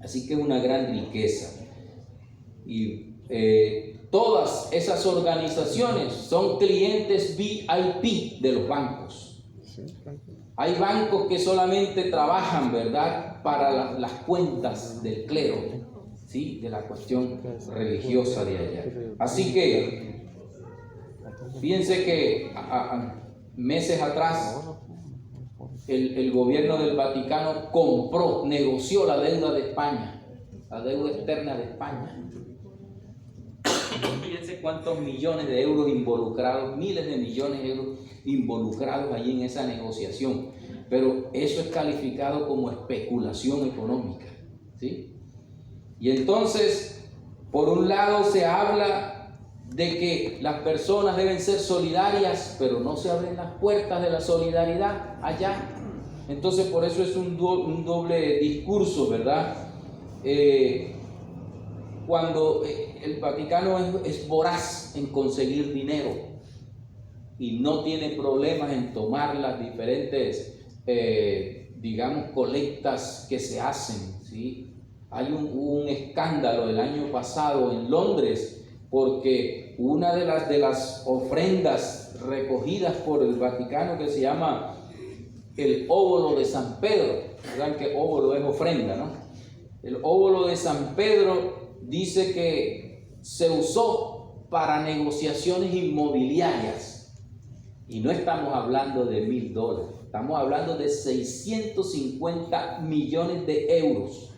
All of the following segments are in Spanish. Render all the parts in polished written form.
Así que es una gran riqueza. Y todas esas organizaciones son clientes VIP de los bancos. Hay bancos que solamente trabajan, ¿verdad?, para las cuentas del clero, ¿sí?, de la cuestión religiosa de allá. Así que, fíjense que meses atrás el gobierno del Vaticano negoció la deuda de España, la deuda externa de España. Fíjense cuántos millones de euros involucrados, miles de millones de euros involucrados allí en esa negociación. Pero eso es calificado como especulación económica, ¿sí? Y entonces, por un lado se habla de que las personas deben ser solidarias, pero no se abren las puertas de la solidaridad allá. Entonces, por eso es un doble discurso, ¿verdad? Cuando el Vaticano es voraz en conseguir dinero y no tiene problemas en tomar las diferentes, digamos, colectas que se hacen, ¿sí? Hubo un escándalo el año pasado en Londres porque una de las ofrendas recogidas por el Vaticano, que se llama el óbolo de San Pedro, ¿verdad? Que óbolo es ofrenda, ¿no? El óbolo de San Pedro dice que se usó para negociaciones inmobiliarias, y no estamos hablando de $1,000, estamos hablando de 650 millones de euros.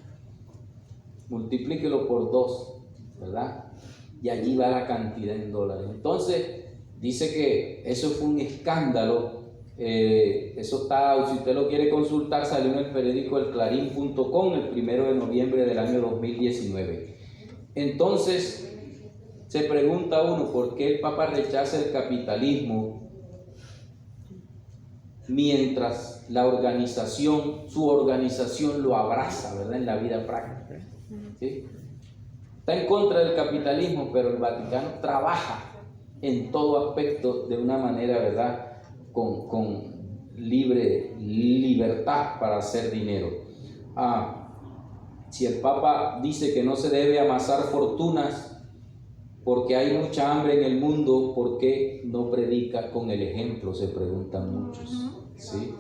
Multiplíquelo por 2, ¿verdad? Y allí va la cantidad en dólares. Entonces, dice que eso fue un escándalo. Eso está, si usted lo quiere consultar, salió en el periódico elclarín.com el 1 de noviembre del año 2019. Entonces, se pregunta uno, ¿por qué el Papa rechaza el capitalismo mientras su organización lo abraza, ¿verdad?, en la vida práctica? ¿Sí? Está en contra del capitalismo, pero el Vaticano trabaja en todo aspecto de una manera, ¿verdad?, con libertad para hacer dinero. Si el Papa dice que no se debe amasar fortunas porque hay mucha hambre en el mundo, ¿por qué no predica con el ejemplo?, se preguntan muchos, ¿sí?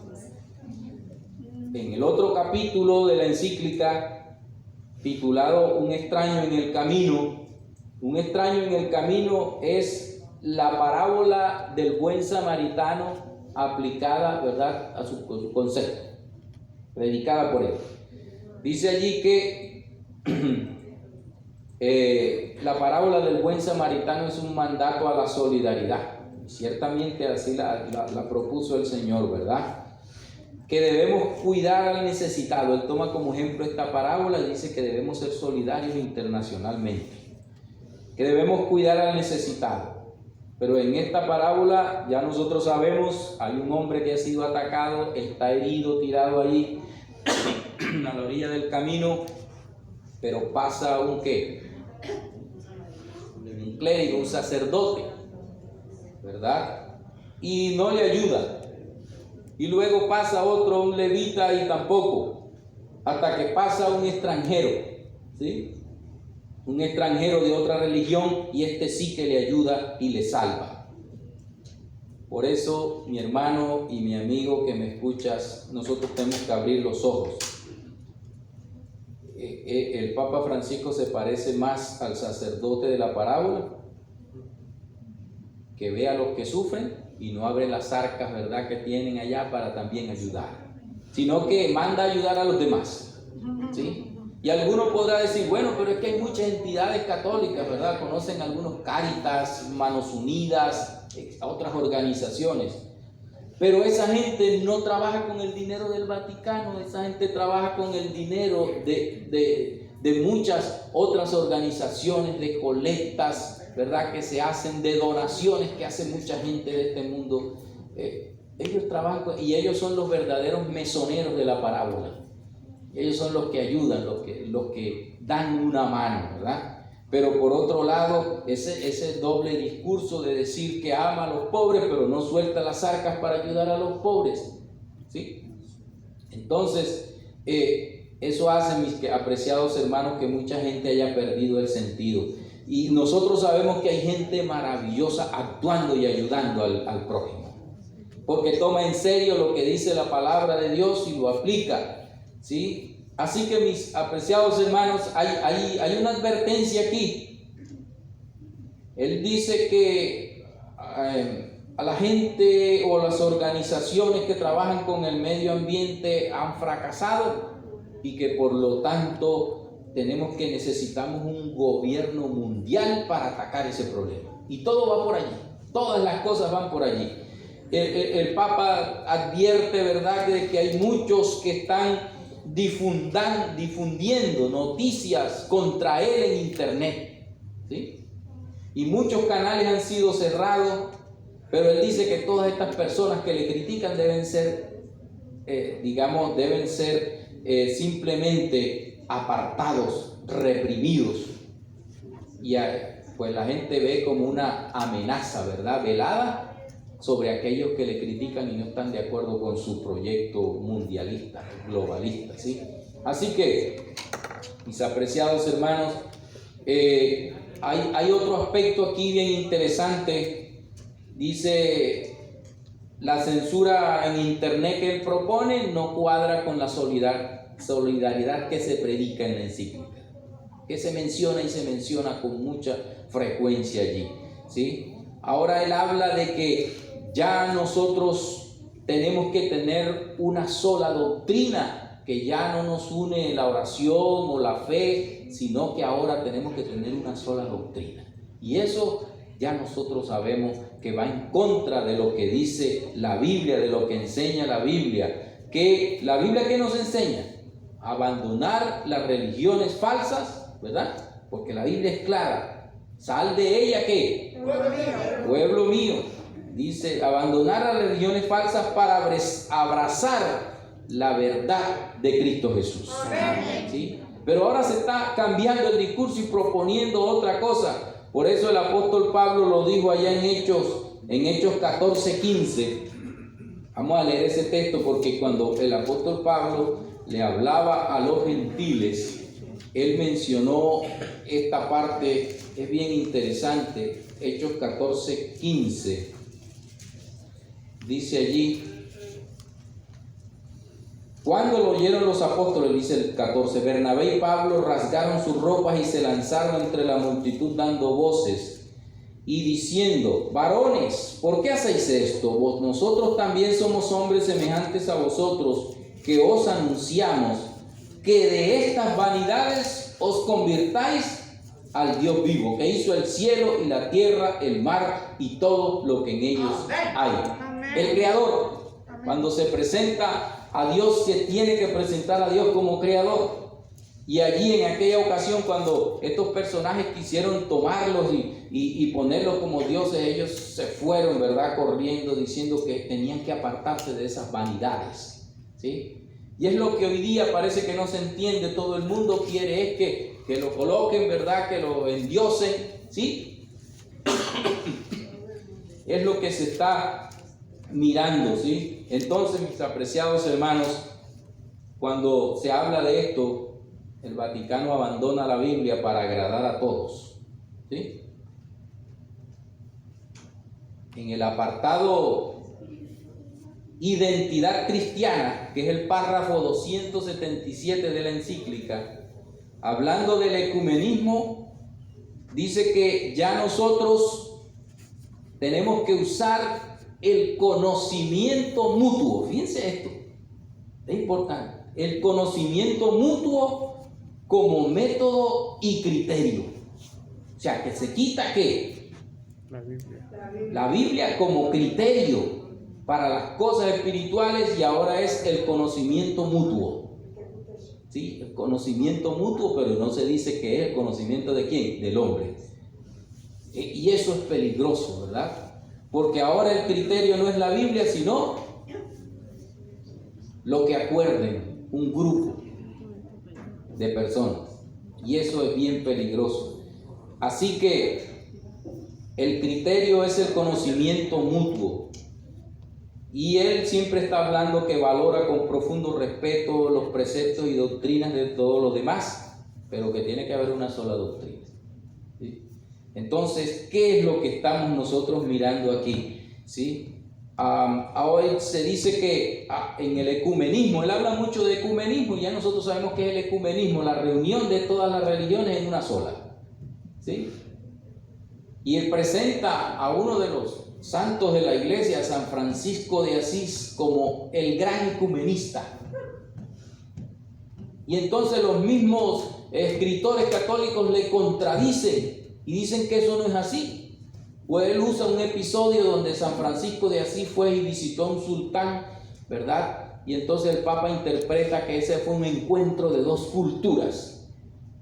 En el otro capítulo de la encíclica, titulado Un extraño en el camino, un extraño en el camino es la parábola del buen samaritano aplicada, ¿verdad?, a su concepto, predicada por él. Dice allí que la parábola del buen samaritano es un mandato a la solidaridad. Ciertamente así la propuso el Señor, ¿verdad? Que debemos cuidar al necesitado. Él toma como ejemplo esta parábola y dice que debemos ser solidarios internacionalmente, que debemos cuidar al necesitado. Pero en esta parábola ya nosotros sabemos, hay un hombre que ha sido atacado, está herido, tirado allí a la orilla del camino, pero pasa un clérigo, un sacerdote, ¿verdad?, y no le ayuda. Y luego pasa otro, un levita, y tampoco, hasta que pasa un extranjero, ¿sí?, un extranjero de otra religión, y este sí que le ayuda y le salva. Por eso, mi hermano y mi amigo que me escuchas, nosotros tenemos que abrir los ojos. El Papa Francisco se parece más al sacerdote de la parábola, que ve a los que sufren y no abre las arcas, ¿verdad?, que tienen allá para también ayudar, sino que manda a ayudar a los demás, ¿sí? Y alguno podrá decir, bueno, pero es que hay muchas entidades católicas, ¿verdad? Conocen algunos Cáritas, Manos Unidas, otras organizaciones. Pero esa gente no trabaja con el dinero del Vaticano, esa gente trabaja con el dinero de muchas otras organizaciones, de colectas, ¿verdad?, que se hacen, de donaciones que hace mucha gente de este mundo. Ellos trabajan y ellos son los verdaderos mesoneros de la parábola. Ellos son los que ayudan, los que dan una mano, ¿verdad? Pero por otro lado, ese doble discurso de decir que ama a los pobres, pero no suelta las arcas para ayudar a los pobres, ¿sí? Entonces, Eso hace, mis apreciados hermanos, que mucha gente haya perdido el sentido. Y nosotros sabemos que hay gente maravillosa actuando y ayudando al prójimo, porque toma en serio lo que dice la palabra de Dios y lo aplica, ¿sí? Así que, mis apreciados hermanos, hay una advertencia aquí. Él dice que a la gente o las organizaciones que trabajan con el medio ambiente han fracasado y que por lo tanto necesitamos un gobierno mundial para atacar ese problema. Y todo va por allí, todas las cosas van por allí. El Papa advierte, ¿verdad?, de que hay muchos que están difundiendo noticias contra él en internet, ¿sí? Y muchos canales han sido cerrados, pero él dice que todas estas personas que le critican deben ser, simplemente apartados, reprimidos. Y pues la gente ve como una amenaza, ¿verdad?, velada sobre aquellos que le critican y no están de acuerdo con su proyecto mundialista, globalista, ¿sí? Así que, mis apreciados hermanos, hay otro aspecto aquí bien interesante. Dice, la censura en internet que él propone no cuadra con la solidaridad que se predica en la encíclica, que se menciona y se menciona con mucha frecuencia allí, ¿sí? Ahora él habla de que ya nosotros tenemos que tener una sola doctrina, que ya no nos une la oración o la fe, sino que ahora tenemos que tener una sola doctrina. Y eso ya nosotros sabemos que va en contra de lo que dice la Biblia, de lo que enseña la Biblia. Que la Biblia, ¿qué nos enseña? Abandonar las religiones falsas, ¿verdad? Porque la Biblia es clara. Sal de ella, ¿qué? Pueblo mío. Pueblo mío. Dice, abandonar las religiones falsas para abrazar la verdad de Cristo Jesús. ¿Sí? Pero ahora se está cambiando el discurso y proponiendo otra cosa. Por eso el apóstol Pablo lo dijo allá en Hechos 14:15. Vamos a leer ese texto, porque cuando el apóstol Pablo le hablaba a los gentiles, él mencionó esta parte, es bien interesante. Hechos 14:15. Dice allí, cuando lo oyeron los apóstoles, dice el 14, Bernabé y Pablo rasgaron sus ropas y se lanzaron entre la multitud dando voces y diciendo, varones, ¿por qué hacéis esto? Nosotros también somos hombres semejantes a vosotros, que os anunciamos que de estas vanidades os convirtáis al Dios vivo, que hizo el cielo y la tierra, el mar y todo lo que en ellos hay. El Creador, cuando se presenta a Dios, se tiene que presentar a Dios como Creador. Y allí, en aquella ocasión, cuando estos personajes quisieron tomarlos y ponerlos como dioses, ellos se fueron, ¿verdad?, corriendo, diciendo que tenían que apartarse de esas vanidades, ¿sí? Y es lo que hoy día parece que no se entiende. Todo el mundo quiere es que lo coloquen, ¿verdad?, que lo endiosen, ¿sí? Es lo que se está mirando, ¿sí? Entonces, mis apreciados hermanos, cuando se habla de esto, el Vaticano abandona la Biblia para agradar a todos, ¿sí? En el apartado Identidad Cristiana, que es el párrafo 277 de la encíclica, hablando del ecumenismo, dice que ya nosotros tenemos que usar el conocimiento mutuo. Fíjense esto, es importante. El conocimiento mutuo como método y criterio. O sea, que se quita ¿qué? La Biblia como criterio para las cosas espirituales, y ahora es el conocimiento mutuo. Sí, el conocimiento mutuo, pero no se dice que es el conocimiento de quién, del hombre. Y eso es peligroso, ¿verdad? Porque ahora el criterio no es la Biblia, sino lo que acuerden un grupo de personas. Y eso es bien peligroso. Así que el criterio es el conocimiento mutuo. Y él siempre está hablando que valora con profundo respeto los preceptos y doctrinas de todos los demás, pero que tiene que haber una sola doctrina. ¿Sí? Entonces, ¿qué es lo que estamos nosotros mirando aquí? ¿Sí? Ahora se dice que en el ecumenismo, él habla mucho de ecumenismo, y ya nosotros sabemos que es el ecumenismo, la reunión de todas las religiones en una sola. ¿Sí? Y él presenta a uno de los santos de la iglesia, San Francisco de Asís, como el gran ecumenista. Y entonces los mismos escritores católicos le contradicen y dicen que eso no es así. Pues él usa un episodio donde San Francisco de Asís fue y visitó a un sultán, ¿verdad? Y entonces el Papa interpreta que ese fue un encuentro de dos culturas.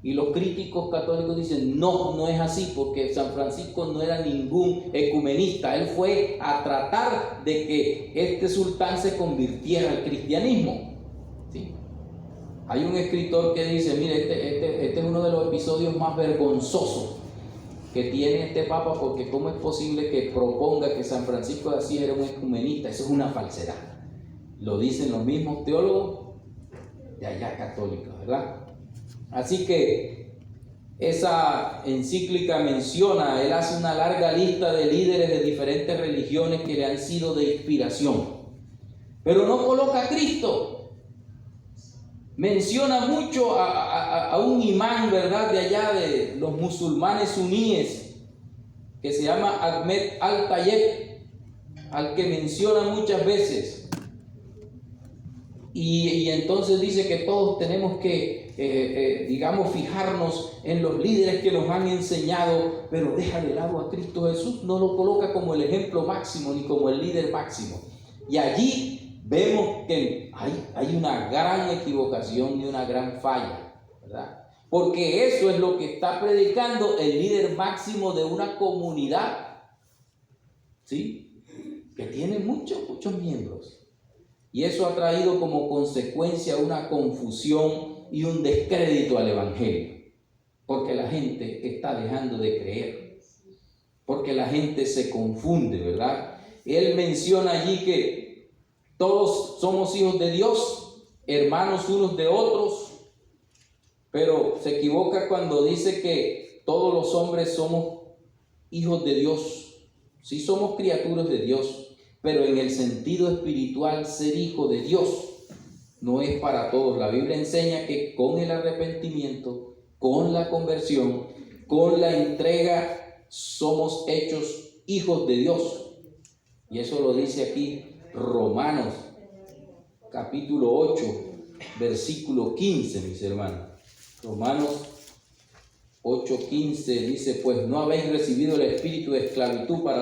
Y los críticos católicos dicen, no, no es así, porque San Francisco no era ningún ecumenista. Él fue a tratar de que este sultán se convirtiera al cristianismo. ¿Sí? Hay un escritor que dice, mire, este es uno de los episodios más vergonzosos que tiene este Papa, porque ¿cómo es posible que proponga que San Francisco de Asís era un ecumenista? Eso es una falsedad. Lo dicen los mismos teólogos de allá católicos, ¿verdad? Así que esa encíclica menciona, él hace una larga lista de líderes de diferentes religiones que le han sido de inspiración, pero no coloca a Cristo. Menciona mucho a un imán, ¿verdad?, de allá de los musulmanes suníes, que se llama Ahmed al-Tayeb, al que menciona muchas veces. Y entonces dice que todos tenemos que, digamos, fijarnos en los líderes que nos han enseñado, pero deja de lado a Cristo Jesús, no lo coloca como el ejemplo máximo ni como el líder máximo. Y allí vemos que hay una gran equivocación y una gran falla, ¿verdad? Porque eso es lo que está predicando el líder máximo de una comunidad, ¿sí?, que tiene muchos miembros. Y eso ha traído como consecuencia una confusión y un descrédito al Evangelio, porque la gente está dejando de creer, porque la gente se confunde, ¿verdad? Él menciona allí que todos somos hijos de Dios, hermanos unos de otros, pero se equivoca cuando dice que todos los hombres somos hijos de Dios. Sí somos criaturas de Dios, pero en el sentido espiritual, ser hijo de Dios no es para todos. La Biblia enseña que con el arrepentimiento, con la conversión, con la entrega, somos hechos hijos de Dios. Y eso lo dice aquí Romanos, capítulo 8, versículo 15, mis hermanos. Romanos 8:15 dice, pues no habéis recibido el espíritu de esclavitud para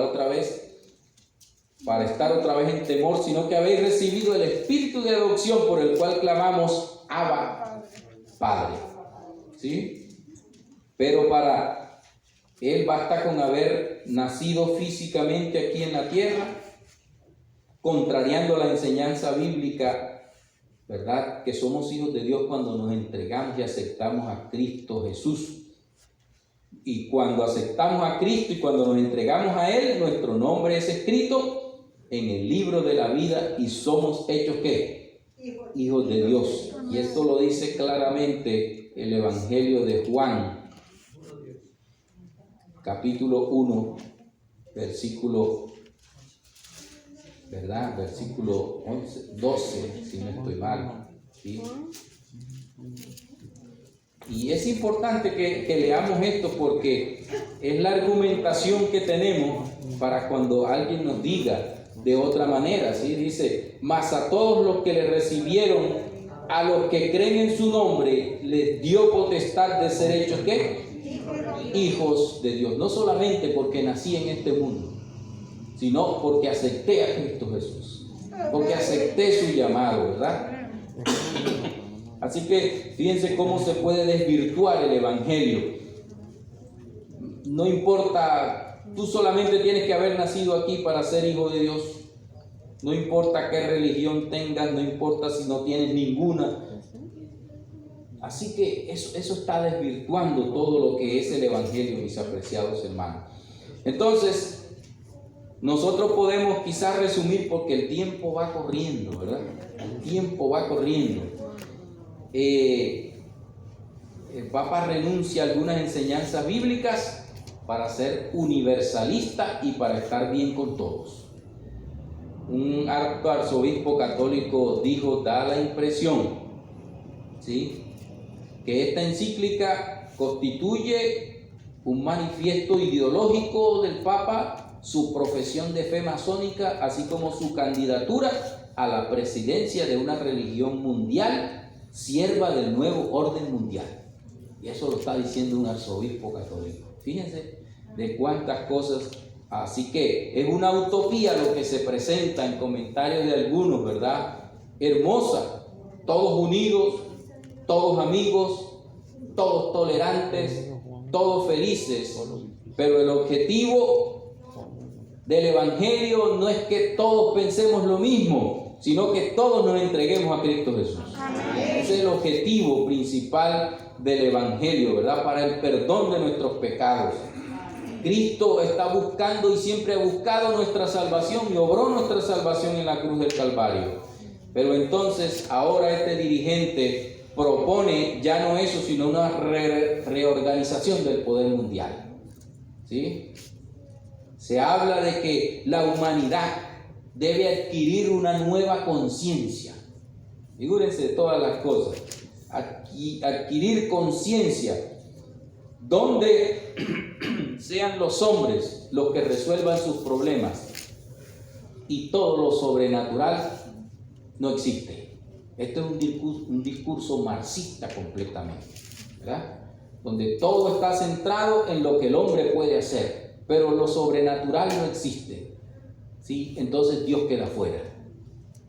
estar otra vez en temor, sino que habéis recibido el espíritu de adopción, por el cual clamamos Abba, Padre. ¿Sí? Pero para él basta con haber nacido físicamente aquí en la tierra, contrariando la enseñanza bíblica, ¿verdad?, que somos hijos de Dios cuando nos entregamos y aceptamos a Cristo Jesús. Y cuando aceptamos a Cristo y cuando nos entregamos a Él, nuestro nombre es escrito en el libro de la vida y somos hechos ¿qué? Hijos de Dios. Y esto lo dice claramente el Evangelio de Juan, capítulo 1, versículo, ¿verdad?, versículo 12, si no estoy mal, ¿sí? Y es importante que leamos esto, porque es la argumentación que tenemos para cuando alguien nos diga de otra manera, ¿sí? Dice, mas a todos los que le recibieron, a los que creen en su nombre, les dio potestad de ser hechos ¿qué? Hijos de Dios. No solamente porque nací en este mundo, sino porque acepté a Cristo Jesús, porque acepté su llamado, ¿verdad? Así que fíjense cómo se puede desvirtuar el Evangelio. No importa, tú solamente tienes que haber nacido aquí para ser hijo de Dios. No importa qué religión tengas, no importa si no tienes ninguna. Así que eso está desvirtuando todo lo que es el Evangelio, mis apreciados hermanos. Entonces, nosotros podemos quizás resumir, porque el tiempo va corriendo, ¿verdad? El tiempo va corriendo. El Papa renuncia a algunas enseñanzas bíblicas para ser universalista y para estar bien con todos. Un alto arzobispo católico dijo, da la impresión, ¿sí?, que esta encíclica constituye un manifiesto ideológico del Papa, su profesión de fe masónica, así como su candidatura a la presidencia de una religión mundial, sierva del nuevo orden mundial. Y eso lo está diciendo un arzobispo católico. Fíjense de cuántas cosas. Así que es una utopía lo que se presenta en comentarios de algunos, ¿verdad? Hermosa, todos unidos, todos amigos, todos tolerantes, todos felices, pero el objetivo del Evangelio no es que todos pensemos lo mismo, sino que todos nos entreguemos a Cristo Jesús. Ese es el objetivo principal del Evangelio, ¿verdad? Para el perdón de nuestros pecados. Cristo está buscando y siempre ha buscado nuestra salvación y obró nuestra salvación en la cruz del Calvario. Pero entonces ahora este dirigente propone ya no eso, sino una reorganización del poder mundial. ¿Sí? Se habla de que la humanidad debe adquirir una nueva conciencia. Figúrense todas las cosas. Adquirir conciencia donde sean los hombres los que resuelvan sus problemas y todo lo sobrenatural no existe. Este es un discurso marxista completamente, ¿verdad? Donde todo está centrado en lo que el hombre puede hacer, pero lo sobrenatural no existe, ¿sí? Entonces Dios queda fuera,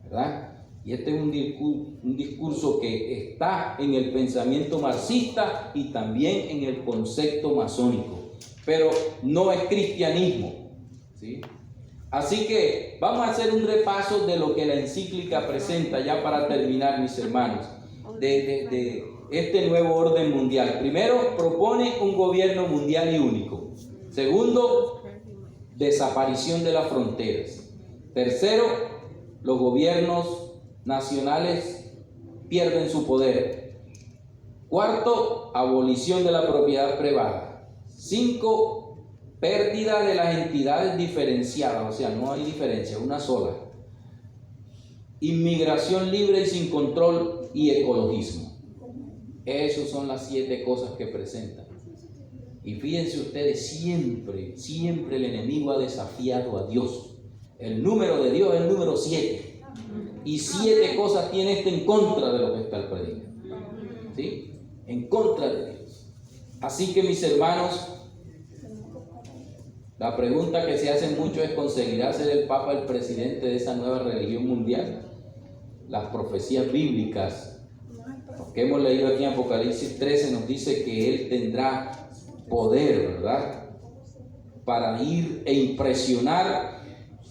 ¿verdad? Y este es un discurso que está en el pensamiento marxista y también en el concepto masónico, pero no es cristianismo, ¿sí? Así que vamos a hacer un repaso de lo que la encíclica presenta, ya para terminar, mis hermanos, de este nuevo orden mundial. Primero, propone un gobierno mundial y único. Segundo, desaparición de las fronteras. Tercero, los gobiernos nacionales pierden su poder. Cuarto, abolición de la propiedad privada. 5, pérdida de las entidades diferenciadas, o sea, no hay diferencia, una sola. Inmigración libre y sin control y ecologismo. Esas son las 7 cosas que presentan. Y fíjense ustedes, siempre el enemigo ha desafiado a Dios. El número de Dios es el número 7. Y 7 cosas tiene en contra de lo que está el predicando, ¿sí? En contra de Dios. Así que, mis hermanos, la pregunta que se hace mucho es: ¿conseguirá ser el Papa el presidente de esa nueva religión mundial? Las profecías bíblicas, lo que hemos leído aquí en Apocalipsis 13, nos dice que él tendrá poder, ¿verdad?, para ir e impresionar.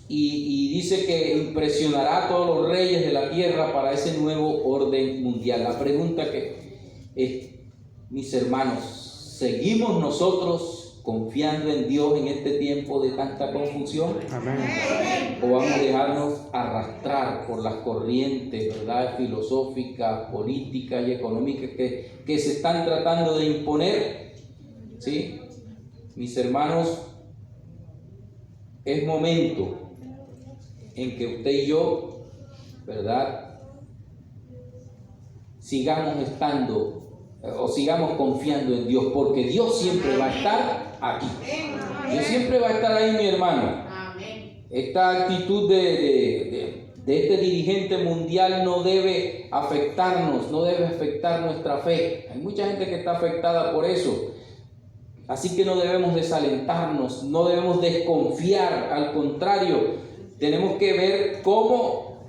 Y dice que impresionará a todos los reyes de la tierra para ese nuevo orden mundial. La pregunta que es, mis hermanos, ¿seguimos nosotros confiando en Dios en este tiempo de tanta confusión? Amén. ¿O vamos a dejarnos arrastrar por las corrientes, ¿verdad?, filosóficas, políticas y económicas que se están tratando de imponer? ¿Sí? Mis hermanos, es momento en que usted y yo, ¿verdad?, sigamos confiando en Dios, porque Dios siempre va a estar aquí. Dios siempre va a estar ahí, mi hermano. Esta actitud de este dirigente mundial no debe afectarnos, no debe afectar nuestra fe. Hay mucha gente que está afectada por eso. Así que no debemos desalentarnos, no debemos desconfiar, al contrario, tenemos que ver cómo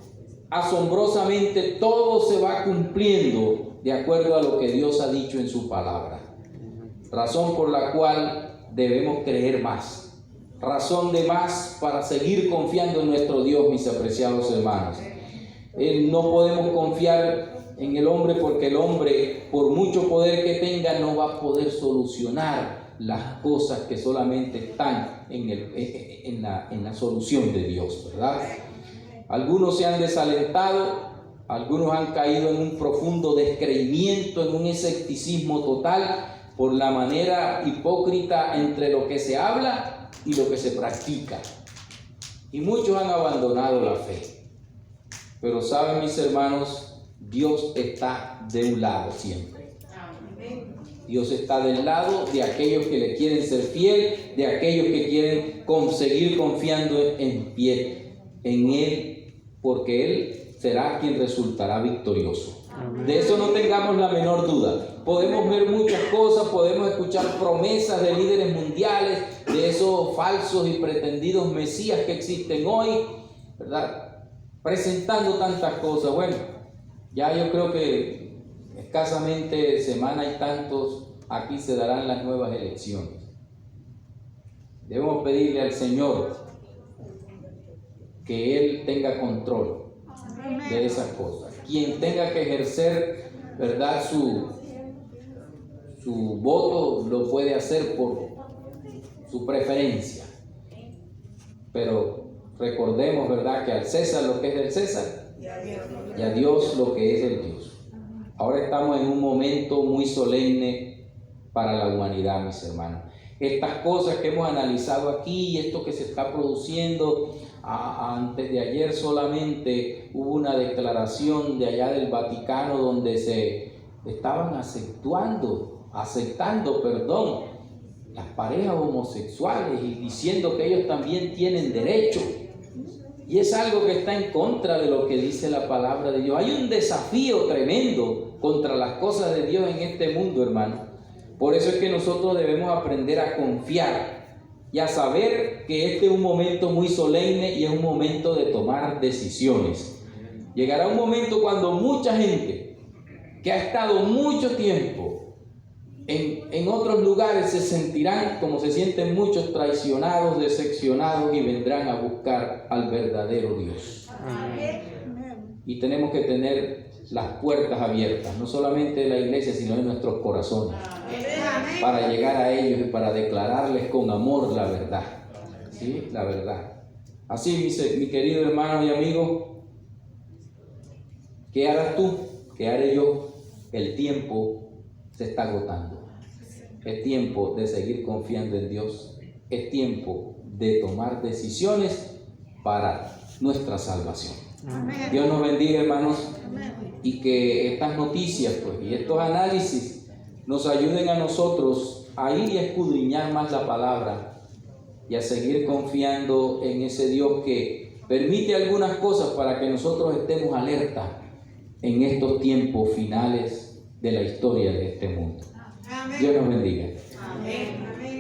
asombrosamente todo se va cumpliendo de acuerdo a lo que Dios ha dicho en su palabra. Razón por la cual debemos creer más. Razón de más para seguir confiando en nuestro Dios, mis apreciados hermanos. No podemos confiar en el hombre, porque el hombre, por mucho poder que tenga, no va a poder solucionar las cosas que solamente están en la solución de Dios, ¿verdad? Algunos se han desalentado, algunos han caído en un profundo descreimiento, en un escepticismo total por la manera hipócrita entre lo que se habla y lo que se practica. Y muchos han abandonado la fe. Pero saben, mis hermanos, Dios está de un lado siempre. Dios está del lado de aquellos que le quieren ser fiel, de aquellos que quieren seguir confiando en Él, porque Él será quien resultará victorioso. De eso no tengamos la menor duda. Podemos ver muchas cosas, podemos escuchar promesas de líderes mundiales, de esos falsos y pretendidos mesías que existen hoy, ¿verdad? Presentando tantas cosas. Bueno, ya yo creo que escasamente semana y tantos aquí se darán las nuevas elecciones. Debemos pedirle al Señor que Él tenga control de esas cosas. Quien tenga que ejercer, ¿verdad?, su voto lo puede hacer por su preferencia. Pero recordemos, ¿verdad?, que al César lo que es del César y a Dios lo que es del Dios. Ahora estamos en un momento muy solemne para la humanidad, mis hermanos. Estas cosas que hemos analizado aquí, esto que se está produciendo, antes de ayer solamente hubo una declaración de allá del Vaticano donde se estaban aceptando las parejas homosexuales y diciendo que ellos también tienen derecho. Y es algo que está en contra de lo que dice la palabra de Dios. Hay un desafío tremendo contra las cosas de Dios en este mundo, hermano. Por eso es que nosotros debemos aprender a confiar y a saber que este es un momento muy solemne y es un momento de tomar decisiones. Llegará un momento cuando mucha gente que ha estado mucho tiempo en otros lugares se sentirán como se sienten muchos, traicionados, decepcionados, y vendrán a buscar al verdadero Dios. Amén. Y tenemos que tener las puertas abiertas, no solamente de la iglesia, sino de nuestros corazones. Amén. Para llegar a ellos y para declararles con amor la verdad. ¿Sí? La verdad. Así, mi querido hermano y amigo, ¿qué harás tú? ¿Qué haré yo? El tiempo se está agotando. Es tiempo de seguir confiando en Dios. Es tiempo de tomar decisiones para nuestra salvación. Amén. Dios nos bendiga, hermanos. Amén. Y que estas noticias, pues, y estos análisis nos ayuden a nosotros a ir y a escudriñar más la palabra y a seguir confiando en ese Dios que permite algunas cosas para que nosotros estemos alerta en estos tiempos finales de la historia de este mundo. Amén. Dios nos bendiga. Amén. Amén.